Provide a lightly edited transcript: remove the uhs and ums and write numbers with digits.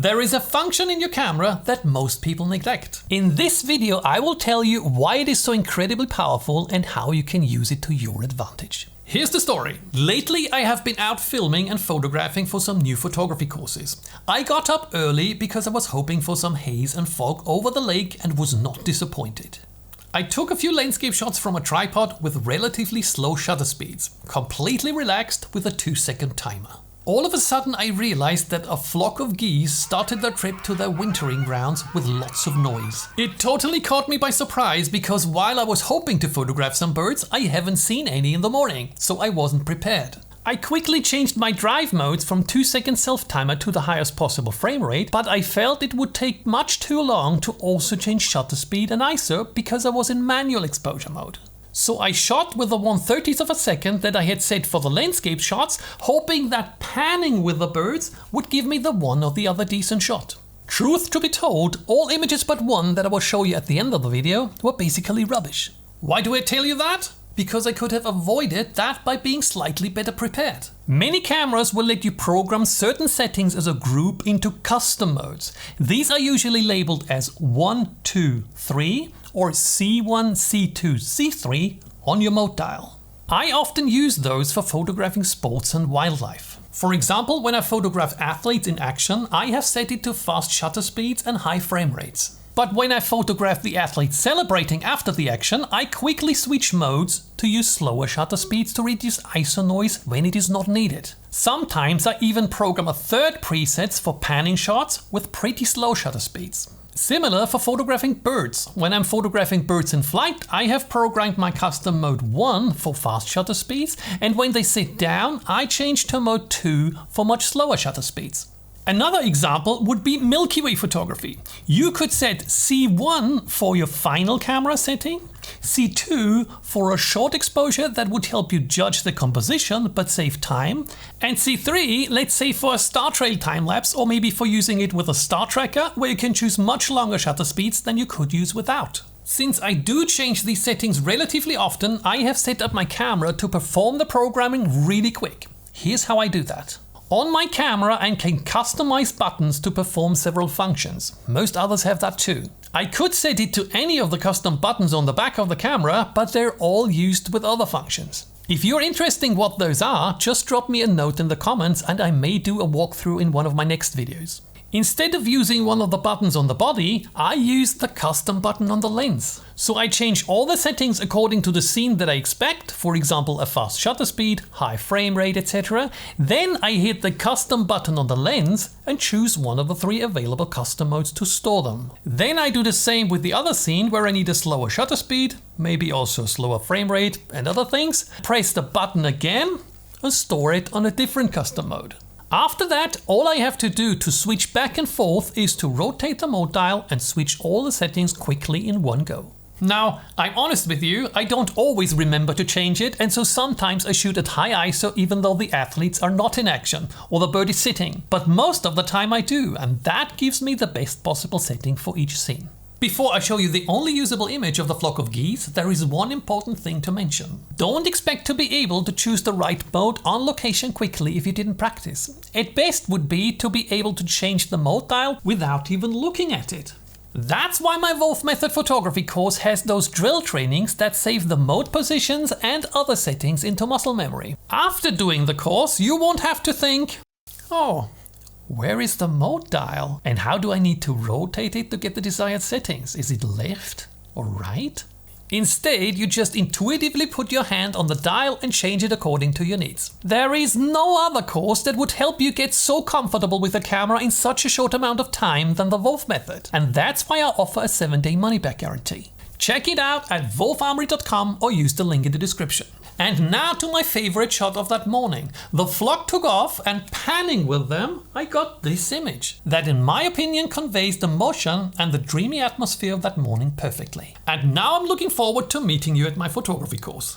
There is a function in your camera that most people neglect. In this video I will tell you why it is so incredibly powerful and how you can use it to your advantage. Here's the story. Lately I have been out filming and photographing for some new photography courses. I got up early because I was hoping for some haze and fog over the lake and was not disappointed. I took a few landscape shots from a tripod with relatively slow shutter speeds, completely relaxed with a 2-second timer. All of a sudden I realized that a flock of geese started their trip to their wintering grounds with lots of noise. It totally caught me by surprise because while I was hoping to photograph some birds, I haven't seen any in the morning, so I wasn't prepared. I quickly changed my drive modes from 2-second self-timer to the highest possible frame rate, but I felt it would take much too long to also change shutter speed and ISO because I was in manual exposure mode. So I shot with the 1/30th of a second that I had set for the landscape shots, hoping that panning with the birds would give me the one or the other decent shot. Truth to be told, all images but one that I will show you at the end of the video were basically rubbish. Why do I tell you that? Because I could have avoided that by being slightly better prepared. Many cameras will let you program certain settings as a group into custom modes. These are usually labeled as 1, 2, 3 or C1, C2, C3 on your mode dial. I often use those for photographing sports and wildlife. For example, when I photograph athletes in action, I have set it to fast shutter speeds and high frame rates. But when I photograph the athletes celebrating after the action, I quickly switch modes to use slower shutter speeds to reduce ISO noise when it is not needed. Sometimes I even program a third preset for panning shots with pretty slow shutter speeds. Similar for photographing birds. When I'm photographing birds in flight, I have programmed my custom mode 1 for fast shutter speeds, and when they sit down, I change to mode 2 for much slower shutter speeds. Another example would be Milky Way photography. You could set C1 for your final camera setting, C2 for a short exposure that would help you judge the composition but save time, and C3, let's say for a star trail time-lapse or maybe for using it with a star tracker where you can choose much longer shutter speeds than you could use without. Since I do change these settings relatively often, I have set up my camera to perform the programming really quick. Here's how I do that. On my camera I can customize buttons to perform several functions. Most others have that too. I could set it to any of the custom buttons on the back of the camera, but they're all used with other functions. If you're interested in what those are, just drop me a note in the comments and I may do a walkthrough in one of my next videos. Instead of using one of the buttons on the body, I use the custom button on the lens. So I change all the settings according to the scene that I expect, for example a fast shutter speed, high frame rate, etc. Then I hit the custom button on the lens and choose one of the 3 available custom modes to store them. Then I do the same with the other scene where I need a slower shutter speed, maybe also a slower frame rate and other things. Press the button again and store it on a different custom mode. After that, all I have to do to switch back and forth is to rotate the mode dial and switch all the settings quickly in one go. Now, I'm honest with you, I don't always remember to change it, and so sometimes I shoot at high ISO even though the athletes are not in action or the bird is sitting. But most of the time I do, and that gives me the best possible setting for each scene. Before I show you the only usable image of the flock of geese, there is one important thing to mention. Don't expect to be able to choose the right mode on location quickly if you didn't practice. At best would be to be able to change the mode dial without even looking at it. That's why my Wolf Method photography course has those drill trainings that save the mode positions and other settings into muscle memory. After doing the course, you won't have to think, oh, where is the mode dial? And how do I need to rotate it to get the desired settings? Is it left or right? Instead, you just intuitively put your hand on the dial and change it according to your needs. There is no other course that would help you get so comfortable with the camera in such a short amount of time than the Wolf Method. And that's why I offer a 7-day money-back guarantee. Check it out at wolfarmory.com or use the link in the description. And now to my favorite shot of that morning. The flock took off and panning with them, I got this image that in my opinion conveys the motion and the dreamy atmosphere of that morning perfectly. And now I'm looking forward to meeting you at my photography course.